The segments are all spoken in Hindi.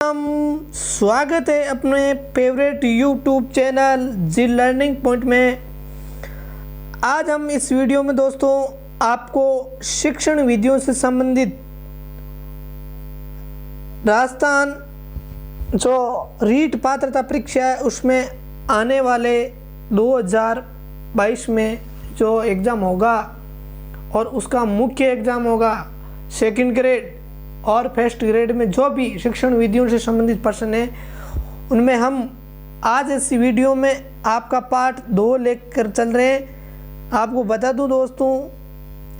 स्वागत है अपने फेवरेट यूट्यूब चैनल जी लर्निंग पॉइंट में। आज हम इस वीडियो में दोस्तों आपको शिक्षण विधियों से संबंधित राजस्थान जो रीट पात्रता परीक्षा है उसमें आने वाले 2022 में जो एग्ज़ाम होगा और उसका मुख्य एग्ज़ाम होगा सेकंड ग्रेड और फर्स्ट ग्रेड में जो भी शिक्षण विधियों से संबंधित प्रश्न है उनमें हम आज इस वीडियो में आपका पार्ट 2 लेकर चल रहे हैं। आपको बता दूं दोस्तों,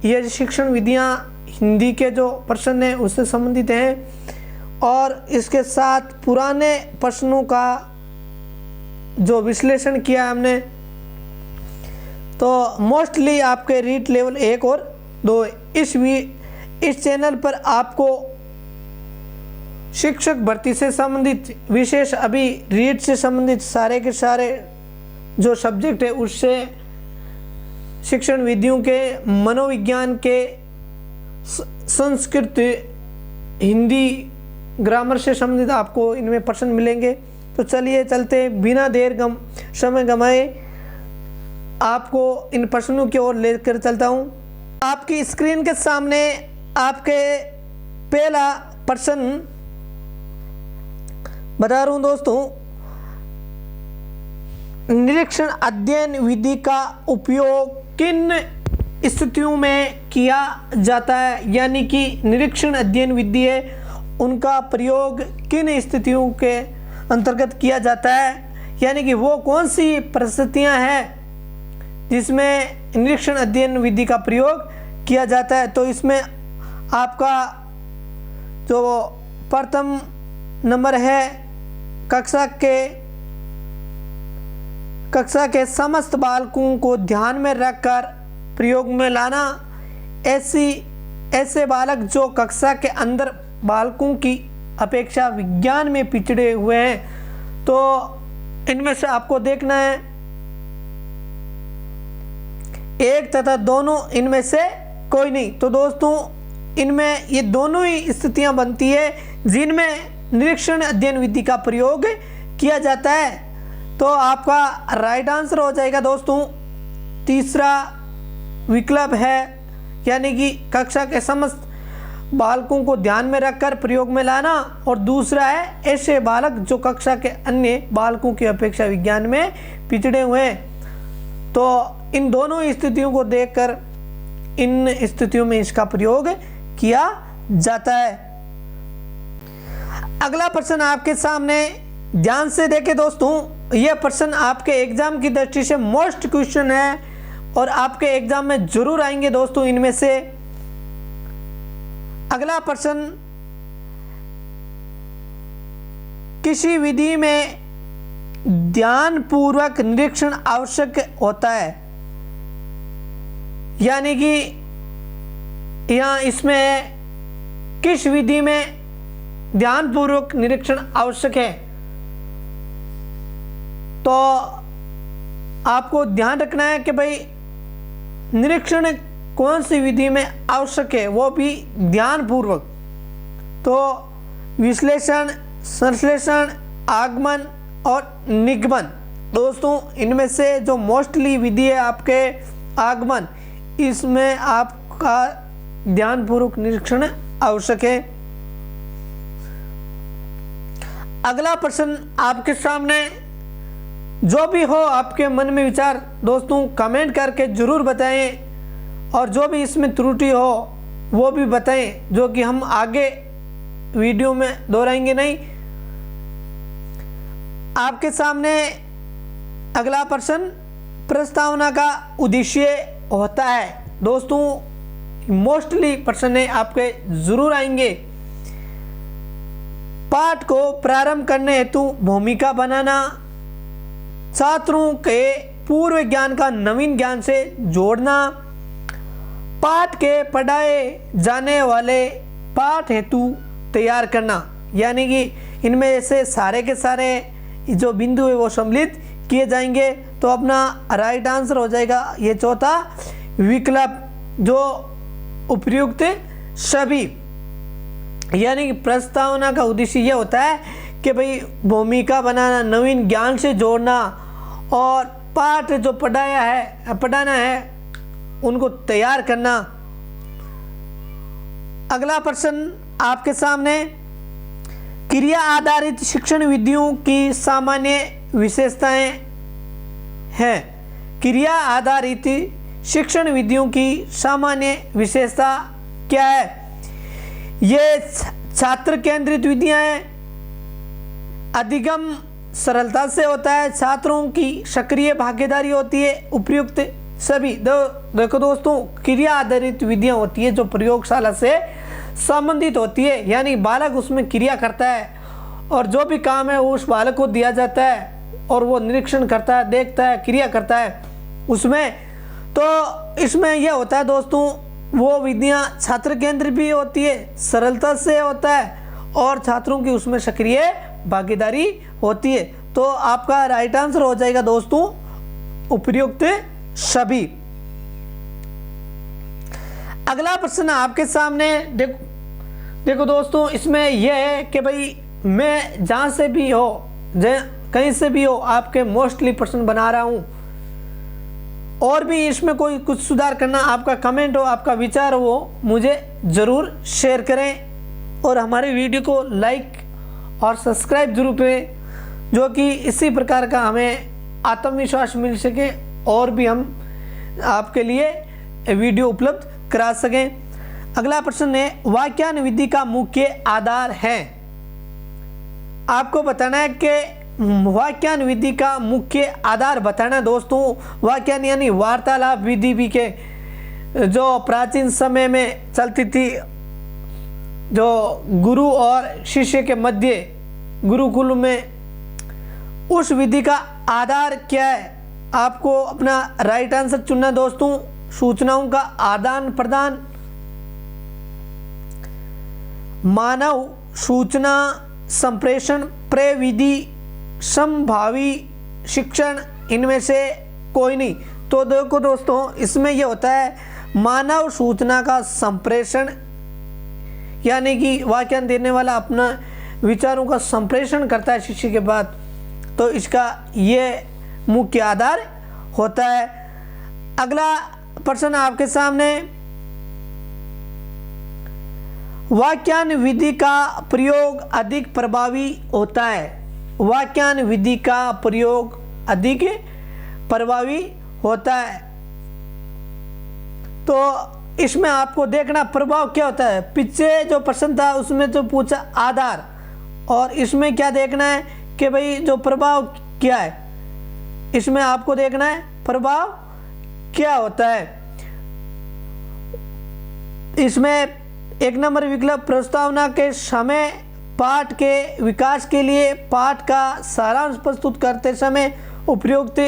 ये शिक्षण विधियां हिंदी के जो प्रश्न हैं उससे संबंधित हैं और इसके साथ पुराने प्रश्नों का जो विश्लेषण किया हमने, तो मोस्टली आपके रीट लेवल 1 और 2 इस चैनल पर आपको शिक्षक भर्ती से संबंधित विशेष अभी रीट से संबंधित सारे के सारे जो सब्जेक्ट है उससे शिक्षण विधियों के, मनोविज्ञान के, संस्कृत, हिंदी, ग्रामर से संबंधित आपको इनमें प्रश्न मिलेंगे। तो चलिए चलते बिना देर समय गंवाए आपको इन प्रश्नों की ओर लेकर चलता हूँ। आपकी स्क्रीन के सामने आपके पहला प्रश्न बता रहा हूँ दोस्तों, निरीक्षण अध्ययन विधि का उपयोग किन स्थितियों में किया जाता है, यानी कि निरीक्षण अध्ययन विधि है उनका प्रयोग किन स्थितियों के अंतर्गत किया जाता है, यानी कि वो कौन सी परिस्थितियां हैं जिसमें निरीक्षण अध्ययन विधि का प्रयोग किया जाता है। तो इसमें आपका जो प्रथम नंबर है कक्षा के समस्त बालकों को ध्यान में रखकर प्रयोग में लाना। ऐसे बालक जो कक्षा के अंदर बालकों की अपेक्षा विज्ञान में पिछड़े हुए हैं, तो इनमें से आपको देखना है एक तथा दोनों, इनमें से कोई नहीं। तो दोस्तों इनमें ये दोनों ही स्थितियां बनती है जिनमें निरीक्षण अध्ययन विधि का प्रयोग किया जाता है। तो आपका राइट आंसर हो जाएगा दोस्तों तीसरा विकल्प है, यानी कि कक्षा के समस्त बालकों को ध्यान में रखकर प्रयोग में लाना, और दूसरा है ऐसे बालक जो कक्षा के अन्य बालकों की अपेक्षा विज्ञान में पिछड़े हुए हैं। तो इन दोनों स्थितियों को देखकर इन स्थितियों में इसका प्रयोग किया जाता है। अगला प्रश्न आपके सामने ध्यान से देखें दोस्तों, यह प्रश्न आपके एग्जाम की दृष्टि से मोस्ट क्वेश्चन है और आपके एग्जाम में जरूर आएंगे दोस्तों इनमें से। अगला प्रश्न, किसी विधि में ध्यानपूर्वक निरीक्षण आवश्यक होता है, यानी कि यहाँ इसमें किस विधि में ध्यानपूर्वक निरीक्षण आवश्यक है। तो आपको ध्यान रखना है कि भाई निरीक्षण कौन सी विधि में आवश्यक है, वो भी ध्यानपूर्वक। तो विश्लेषण, संश्लेषण, आगमन और निगमन, दोस्तों इनमें से जो मोस्टली विधि है आपके आगमन, इसमें आपका ध्यानपूर्वक निरीक्षण आवश्यक है। अगला प्रश्न आपके सामने, जो भी हो आपके मन में विचार दोस्तों कमेंट करके जरूर बताएं और जो भी इसमें त्रुटि हो वो भी बताएं, जो कि हम आगे वीडियो में दोहराएंगे नहीं। आपके सामने अगला प्रश्न, प्रस्तावना का उद्देश्य होता है। दोस्तों मोस्टली प्रश्न है आपके जरूर आएंगे। पाठ को प्रारंभ करने हेतु भूमिका बनाना, छात्रों के पूर्व ज्ञान का नवीन ज्ञान से जोड़ना, पाठ के पढ़ाए जाने वाले पाठ हेतु तैयार करना, यानी कि इनमें से सारे के सारे जो बिंदु है वो सम्मिलित किए जाएंगे। तो अपना राइट आंसर हो जाएगा ये चौथा विकल्प, जो उपयुक्त सभी। यानी कि प्रस्तावना का उद्देश्य यह होता है कि भाई भूमिका बनाना, नवीन ज्ञान से जोड़ना और पाठ जो पढ़ाना है उनको तैयार करना। अगला प्रश्न आपके सामने, क्रिया आधारित शिक्षण विधियों की सामान्य विशेषताएं हैं। क्रिया आधारित शिक्षण विधियों की सामान्य विशेषता क्या है? ये छात्र केंद्रित विधियां हैं, अधिगम सरलता से होता है, छात्रों की सक्रिय भागीदारी होती है, उपयुक्त सभी देखो दोस्तों, क्रिया आधारित विधियां होती है जो प्रयोगशाला से संबंधित होती है, यानी बालक उसमें क्रिया करता है और जो भी काम है वो उस बालक को दिया जाता है और वो निरीक्षण करता है, देखता है, क्रिया करता है उसमें। तो इसमें यह होता है दोस्तों, वो विधियां छात्र केंद्र भी होती है, सरलता से होता है और छात्रों की उसमें सक्रिय भागीदारी होती है। तो आपका राइट आंसर हो जाएगा दोस्तों उपयुक्त सभी। अगला प्रश्न आपके सामने देखो दोस्तों, इसमें यह है कि भाई मैं जहां से भी हो, कहीं से भी हो, आपके मोस्टली प्रश्न बना रहा हूं और भी इसमें कोई कुछ सुधार करना, आपका कमेंट हो, आपका विचार हो, मुझे ज़रूर शेयर करें और हमारे वीडियो को लाइक और सब्सक्राइब जरूर करें, जो कि इसी प्रकार का हमें आत्मविश्वास मिल सके और भी हम आपके लिए वीडियो उपलब्ध करा सकें। अगला प्रश्न है, वाक्यान विधि का मुख्य आधार है। आपको बताना है कि वाक्यान विधि का मुख्य आधार बताना दोस्तों। वाक्यान यानी वार्तालाप विधि भी के जो प्राचीन समय में चलती थी, जो गुरु और शिष्य के मध्य गुरुकुल में, उस विधि का आधार क्या है? आपको अपना राइट आंसर चुनना दोस्तों। सूचनाओं का आदान प्रदान, मानव सूचना संप्रेषण, प्रविधि, संभावी शिक्षण, इनमें से कोई नहीं। तो देखो दोस्तों, इसमें यह होता है मानव सूचना का संप्रेषण, यानी कि वाक्यान देने वाला अपना विचारों का संप्रेषण करता है शिष्य के बाद, तो इसका ये मुख्य आधार होता है। अगला प्रश्न आपके सामने, वाक्यान विधि का प्रयोग अधिक प्रभावी होता है। वाक्यान विधि का प्रयोग अधिक प्रभावी होता है। तो इसमें आपको देखना प्रभाव क्या होता है। पीछे जो प्रश्न था उसमें तो पूछा आधार, और इसमें क्या देखना है कि भाई जो प्रभाव क्या है, इसमें आपको देखना है प्रभाव क्या होता है। इसमें एक नंबर विकल्प, प्रस्तावना के समय पाठ के विकास के लिए पाठ का सारांश प्रस्तुत करते समय उपयुक्त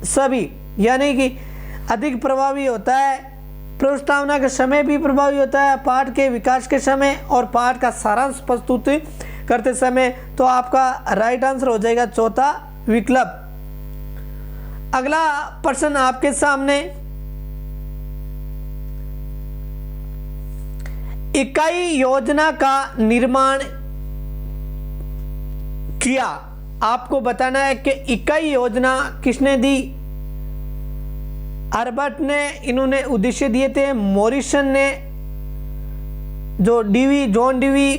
सभी, यानी कि अधिक प्रभावी होता है। प्रस्तावना के समय भी प्रभावी होता है, पाठ के विकास के समय और पाठ का सारांश प्रस्तुत करते समय। तो आपका राइट आंसर हो जाएगा चौथा विकल्प। अगला प्रश्न आपके सामने, इकाई योजना का निर्माण किया। आपको बताना है कि इकाई योजना किसने दी। हर्बर्ट ने इन्होंने उद्देश्य दिए थे, मॉरिसन ने, जो जॉन डीवी,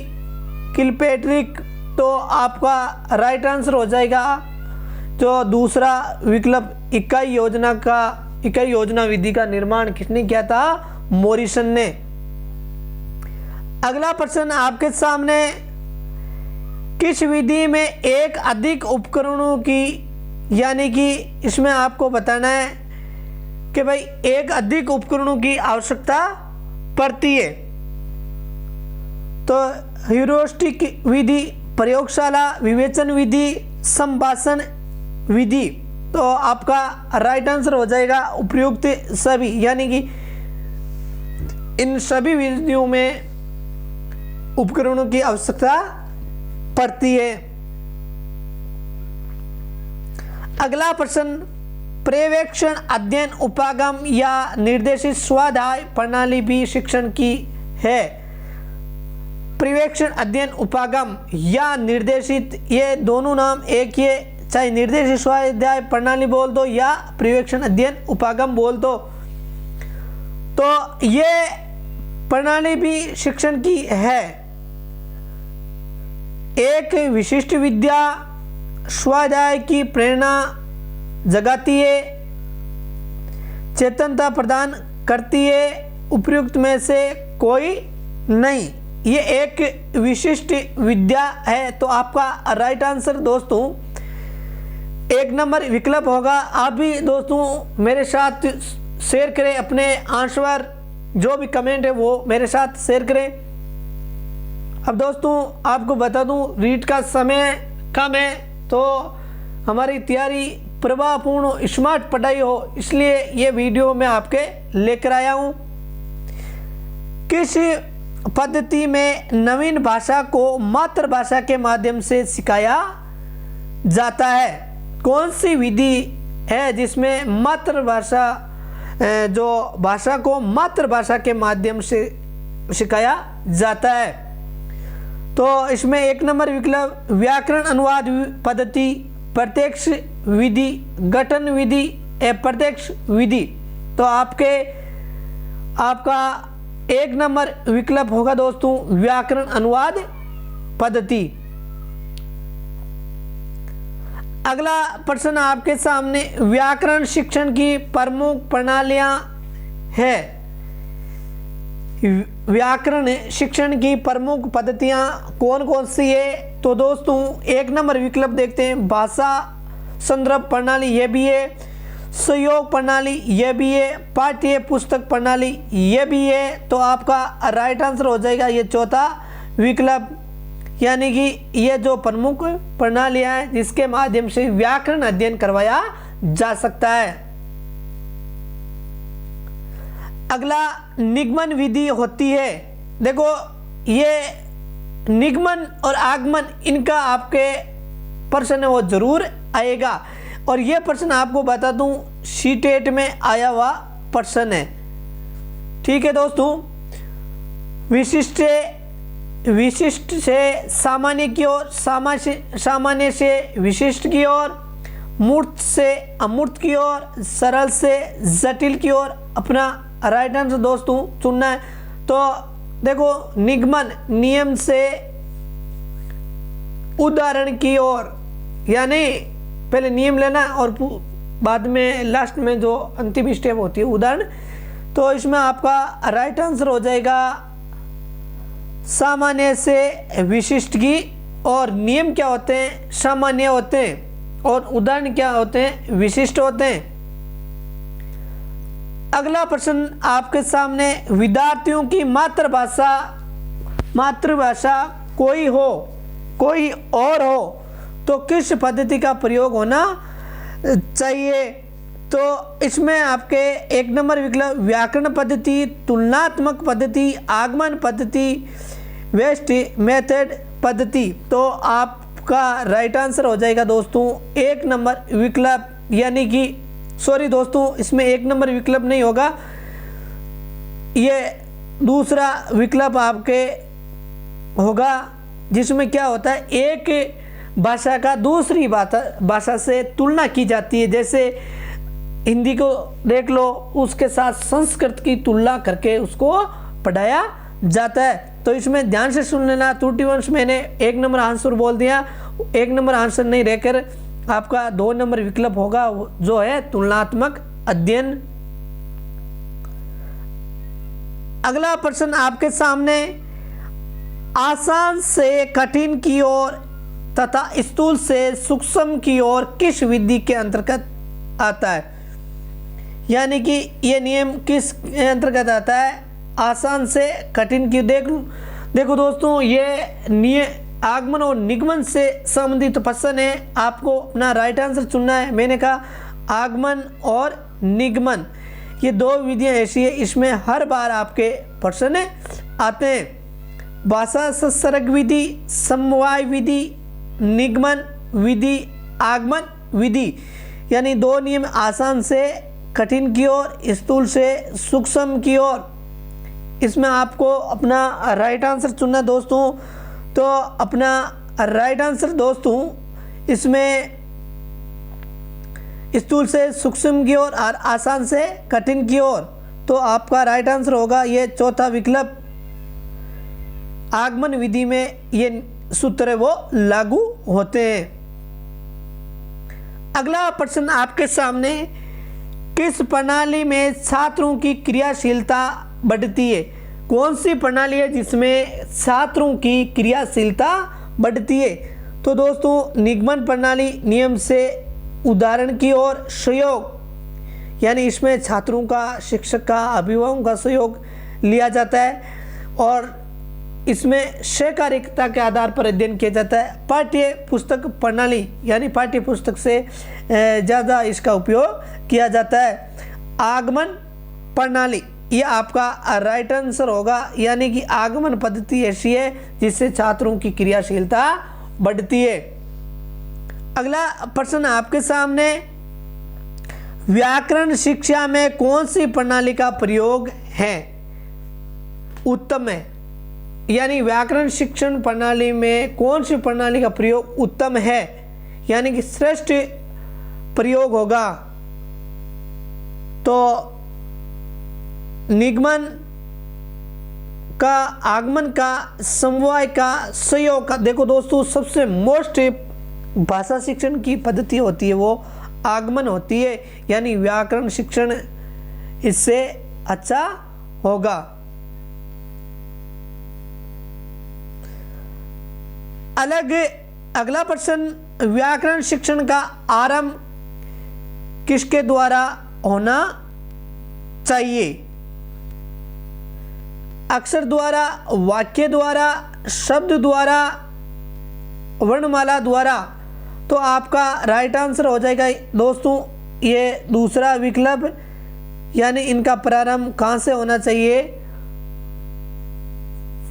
किलपेट्रिक। तो आपका राइट आंसर हो जाएगा जो दूसरा विकल्प, इकाई योजना विधि का निर्माण किसने किया था? मॉरिसन ने। अगला प्रश्न आपके सामने, किस विधि में एक अधिक उपकरणों की, यानी कि इसमें आपको बताना है कि भाई एक अधिक उपकरणों की आवश्यकता पड़ती है। तो ह्यूरिस्टिक विधि, प्रयोगशाला विवेचन विधि, संभाषण विधि। तो आपका राइट आंसर हो जाएगा उपयुक्त सभी, यानी कि इन सभी विधियों में उपकरणों की आवश्यकता पड़ती है। अगला प्रश्न, पर्यवेक्षण, अध्ययन, उपागम या निर्देशित स्वाध्याय प्रणाली भी शिक्षण की है। पर्यवेक्षण अध्ययन उपागम या निर्देशित, ये दोनों नाम एक ही है, चाहे निर्देशित स्वाध्याय प्रणाली बोल दो या पर्यवेक्षण अध्ययन उपागम बोल दो। तो ये प्रणाली भी शिक्षण की है। एक विशिष्ट विद्या स्वाध्याय की प्रेरणा जगाती है, चेतनता प्रदान करती है, उपयुक्त में से कोई नहीं। ये एक विशिष्ट विद्या है। तो आपका राइट आंसर दोस्तों 1 नंबर विकल्प होगा। आप भी दोस्तों मेरे साथ शेयर करें, अपने आंसर जो भी कमेंट है वो मेरे साथ शेयर करें। अब दोस्तों आपको बता दूं रीड का समय कम है, तो हमारी तैयारी प्रभावपूर्ण स्मार्ट पढ़ाई हो, इसलिए ये वीडियो मैं आपके लेकर आया हूँ। किस पद्धति में नवीन भाषा को मातृभाषा के माध्यम से सिखाया जाता है? कौन सी विधि है जिसमें मातृभाषा जो भाषा को मातृभाषा के माध्यम से सिखाया जाता है? तो इसमें 1 नंबर विकल्प व्याकरण अनुवाद पद्धति, प्रत्यक्ष विधि, गठन विधि, अप्रत्यक्ष विधि। तो आपका 1 नंबर विकल्प होगा दोस्तों व्याकरण अनुवाद पद्धति। अगला प्रश्न आपके सामने, व्याकरण शिक्षण की प्रमुख प्रणालियां है। व्याकरण शिक्षण की प्रमुख पद्धतियां कौन कौन सी है? तो दोस्तों 1 नंबर विकल्प देखते हैं, भाषा संदर्भ प्रणाली ये भी है, सहयोग प्रणाली ये भी है, पाठ्य पुस्तक प्रणाली ये भी है। तो आपका राइट आंसर हो जाएगा ये चौथा विकल्प, यानी कि ये जो प्रमुख प्रणालियां हैं जिसके माध्यम से व्याकरण अध्ययन करवाया जा सकता है। अगला निगमन विधि होती है। देखो ये निगमन और आगमन इनका आपके प्रश्न है वो जरूर आएगा, और ये प्रश्न आपको बता दूं सीटेट में आया हुआ प्रश्न है। ठीक है दोस्तों, विशिष्ट से सामान्य की ओर, सामान्य से विशिष्ट की ओर, मूर्त से अमूर्त की ओर, सरल से जटिल की ओर अपना राइट आंसर दोस्तों चुनना है। तो देखो निगमन नियम से उदाहरण की ओर, यानी पहले नियम लेना और बाद में लास्ट में जो अंतिम स्टेप होती है उदाहरण। तो इसमें आपका राइट आंसर हो जाएगा सामान्य से विशिष्ट की, और नियम क्या होते हैं? सामान्य होते हैं, और उदाहरण क्या होते हैं? विशिष्ट होते हैं। अगला प्रश्न आपके सामने, विद्यार्थियों की मातृभाषा कोई और हो तो किस पद्धति का प्रयोग होना चाहिए? तो इसमें आपके 1 नंबर विकल्प व्याकरण पद्धति, तुलनात्मक पद्धति, आगमन पद्धति, वेस्ट मेथड पद्धति। तो आपका राइट आंसर हो जाएगा दोस्तों 1 नंबर विकल्प, यानी कि सॉरी दोस्तों इसमें 1 नंबर विकल्प नहीं होगा, ये दूसरा विकल्प आपके होगा, जिसमें क्या होता है एक भाषा का दूसरी भाषा से तुलना की जाती है। जैसे हिंदी को देख लो, उसके साथ संस्कृत की तुलना करके उसको पढ़ाया जाता है। तो इसमें ध्यान से सुन लेना, त्रुटिवंश मैंने 1 नंबर आंसर बोल दिया, 1 नंबर आंसर नहीं रहकर आपका 2 नंबर विकल्प होगा जो है तुलनात्मक अध्ययन। अगला प्रश्न आपके सामने, आसान से कठिन की ओर तथा स्थूल से सूक्ष्म की ओर किस विधि के अंतर्गत आता है? यानी कि ये नियम किस अंतर्गत आता है? आसान से कठिन की। देखो दोस्तों ये आगमन और निगमन से संबंधित प्रश्न है, आपको अपना राइट आंसर चुनना है। मैंने कहा आगमन और निगमन ये 2 विधियां ऐसी है, इसमें हर बार आपके प्रश्न आते हैं। भाषा संसर्ग विधि, समवाय विधि, निगमन विधि, आगमन विधि, यानी 2 नियम आसान से कठिन की ओर, स्थूल से सूक्ष्म की ओर, इसमें आपको अपना राइट आंसर चुनना दोस्तों। तो अपना राइट आंसर दोस्तों इसमें स्थूल से सूक्ष्म की ओर और आसान से कठिन की ओर, तो आपका राइट आंसर होगा ये चौथा विकल्प। आगमन विधि में ये सूत्र वो लागू होते हैं। अगला प्रश्न आपके सामने, किस प्रणाली में छात्रों की क्रियाशीलता बढ़ती है? कौन सी प्रणाली है जिसमें छात्रों की क्रियाशीलता बढ़ती है? तो दोस्तों निगमन प्रणाली, नियम से उदाहरण की ओर सहयोग, यानी इसमें छात्रों का, शिक्षक का, अभिभावकों का सहयोग लिया जाता है और इसमें सहकारिता के आधार पर अध्ययन किया जाता है। पाठ्य पुस्तक प्रणाली, यानी पाठ्य पुस्तक से ज़्यादा इसका उपयोग किया जाता है। आगमन प्रणाली, ये आपका राइट आंसर होगा, यानी कि आगमन पद्धति ऐसी है जिससे छात्रों की क्रियाशीलता बढ़ती है। अगला प्रश्न आपके सामने, व्याकरण शिक्षा में कौन सी प्रणाली का प्रयोग है? उत्तम है, यानी व्याकरण शिक्षण प्रणाली में कौन सी प्रणाली का प्रयोग उत्तम है, यानी कि श्रेष्ठ प्रयोग होगा? तो निगमन का, आगमन का, समवाय का, सहयोग का। देखो दोस्तों सबसे मोस्ट भाषा शिक्षण की पद्धति होती है वो आगमन होती है, यानी व्याकरण शिक्षण इससे अच्छा होगा। अगला प्रश्न, व्याकरण शिक्षण का आरंभ किसके द्वारा होना चाहिए? अक्षर द्वारा, वाक्य द्वारा, शब्द द्वारा, वर्णमाला द्वारा? तो आपका राइट आंसर हो जाएगा दोस्तों ये दूसरा विकल्प, यानी इनका प्रारंभ कहाँ से होना चाहिए?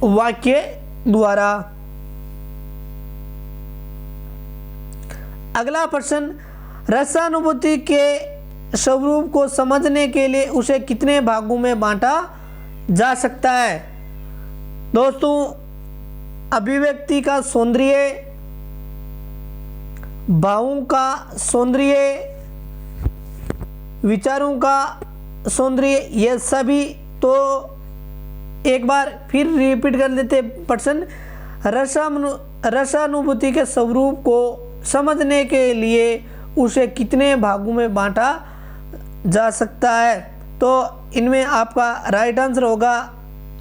वाक्य द्वारा। अगला प्रश्न, रसानुभूति के स्वरूप को समझने के लिए उसे कितने भागों में बांटा जा सकता है? दोस्तों अभिव्यक्ति का सौंदर्य, भावों का सौंदर्य, विचारों का सौंदर्य, ये सभी। तो एक बार फिर रिपीट कर लेते प्रश्न, रसानुभूति के स्वरूप को समझने के लिए उसे कितने भागों में बांटा जा सकता है? तो इनमें आपका राइट आंसर होगा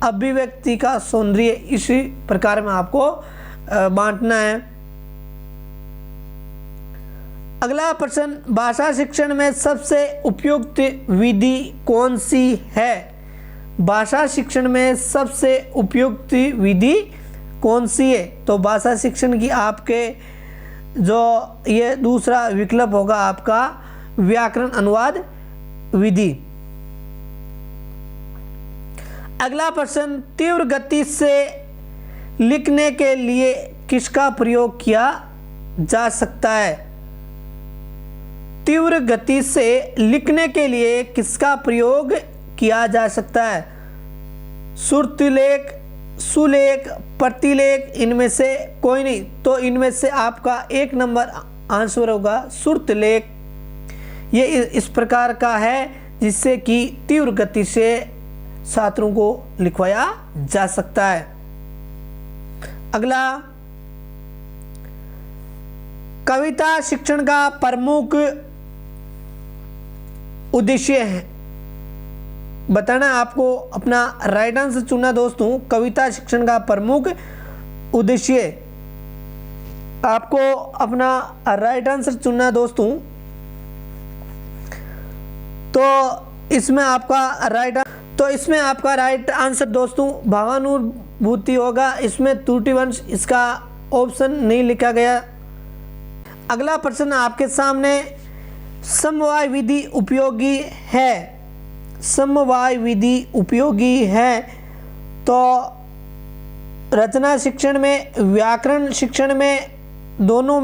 अभिव्यक्ति का सौंदर्य, इसी प्रकार में आपको बांटना है। अगला प्रश्न, भाषा शिक्षण में सबसे उपयुक्त विधि कौन सी है? भाषा शिक्षण में सबसे उपयुक्त विधि कौन सी है? तो भाषा शिक्षण की आपके जो ये दूसरा विकल्प होगा आपका व्याकरण अनुवाद विधि। अगला प्रश्न, तीव्र गति से लिखने के लिए किसका प्रयोग किया जा सकता है? तीव्र गति से लिखने के लिए किसका प्रयोग किया जा सकता है? श्रुतिलेख, सुलेख, प्रतिलेख, इनमें से कोई नहीं। तो इनमें से आपका एक नंबर आंसर होगा श्रुतिलेख। ये इस प्रकार का है जिससे कि तीव्र गति से छात्रों को लिखवाया जा सकता है। अगला, कविता शिक्षण का प्रमुख उद्देश्य है बताना। आपको अपना राइट आंसर चुनना दोस्तों। कविता शिक्षण का प्रमुख उद्देश्य, आपको अपना राइट आंसर चुनना दोस्तों। तो इसमें आपका राइट आंसर दोस्तों भावानुभूति होगा। इसमें त्रुटिवंश, इसका ऑप्शन नहीं लिखा गया। अगला प्रश्न आपके सामने, समवाय विधि उपयोगी है? समवाय विधि उपयोगी है तो रचना शिक्षण में, व्याकरण शिक्षण में, दोनों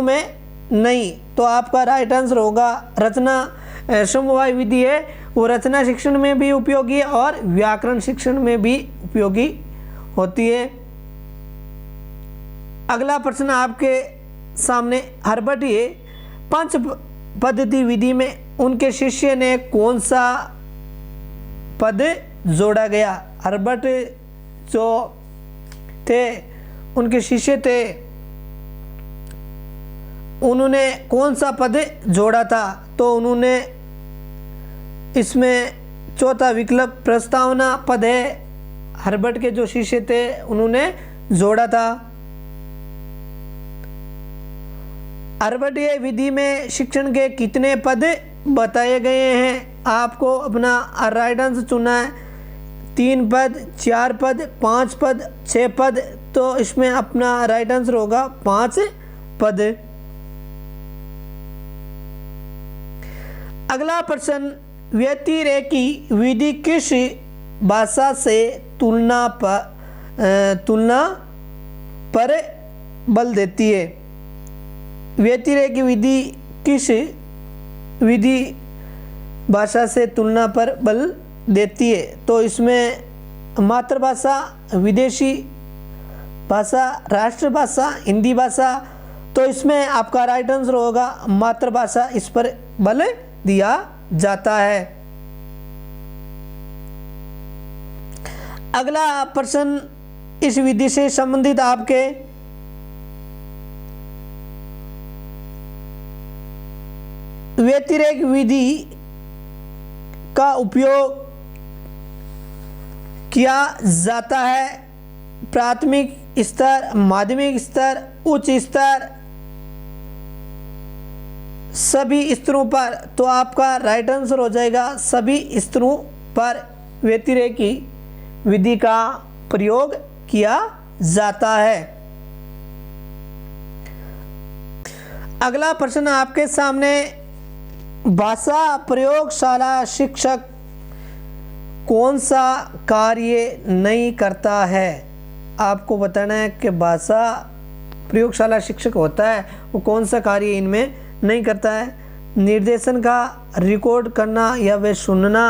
में नहीं। तो आपका राइट आंसर होगा रचना समवाय विधि है वो रचना शिक्षण में भी उपयोगी है और व्याकरण शिक्षण में भी उपयोगी होती है। अगला प्रश्न आपके सामने हर्बट ये पंच पद्धति विधि में उनके शिष्य ने कौन सा पद जोड़ा गया। हर्बट जो थे उनके शिष्य थे, उन्होंने कौन सा पद जोड़ा था, तो उन्होंने इसमें चौथा विकल्प प्रस्तावना पद है, हर्बट के जो शिष्य थे उन्होंने जोड़ा था। हर्बटीय विधि में शिक्षण के कितने पद बताए गए हैं, आपको अपना राइट आंसर चुनना है। 3 पद, 4 पद, 5 पद, 6 पद, तो इसमें अपना राइट आंसर होगा 5 पद। अगला प्रश्न, व्यतिरेकी विधि किस भाषा से तुलना पर बल देती है। व्यतिरेकी विधि किस विधि भाषा से तुलना पर बल देती है, तो इसमें मातृभाषा, विदेशी भाषा, राष्ट्रभाषा, हिंदी भाषा, तो इसमें आपका राइट आंसर होगा मातृभाषा, इस पर बल दिया जाता है। अगला प्रश्न इस विधि से संबंधित आपके व्यतिरेक विधि का उपयोग किया जाता है प्राथमिक स्तर, माध्यमिक स्तर, उच्च स्तर, सभी स्तरों पर, तो आपका राइट आंसर हो जाएगा सभी स्तरों पर व्यतिरेकी विधि का प्रयोग किया जाता है। अगला प्रश्न आपके सामने, भाषा प्रयोगशाला शिक्षक कौन सा कार्य नहीं करता है। आपको बताना है कि भाषा प्रयोगशाला शिक्षक होता है वो कौन सा कार्य इनमें नहीं करता है। निर्देशन का रिकॉर्ड करना या वे सुनना,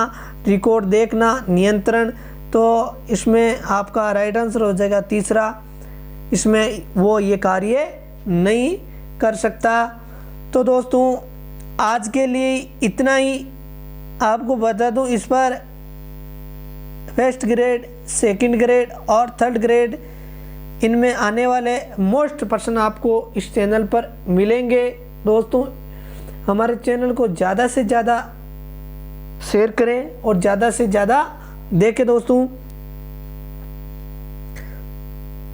रिकॉर्ड देखना, नियंत्रण, तो इसमें आपका राइट आंसर हो जाएगा तीसरा, इसमें वो ये कार्य नहीं कर सकता। तो दोस्तों आज के लिए इतना ही। आपको बता दूं इस पर फर्स्ट ग्रेड, सेकंड ग्रेड और थर्ड ग्रेड इनमें आने वाले मोस्ट प्रश्न आपको इस चैनल पर मिलेंगे। दोस्तों हमारे चैनल को ज़्यादा से ज़्यादा शेयर करें और ज़्यादा से ज़्यादा देखें। दोस्तों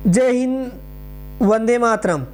जय हिंद, वंदे मातरम।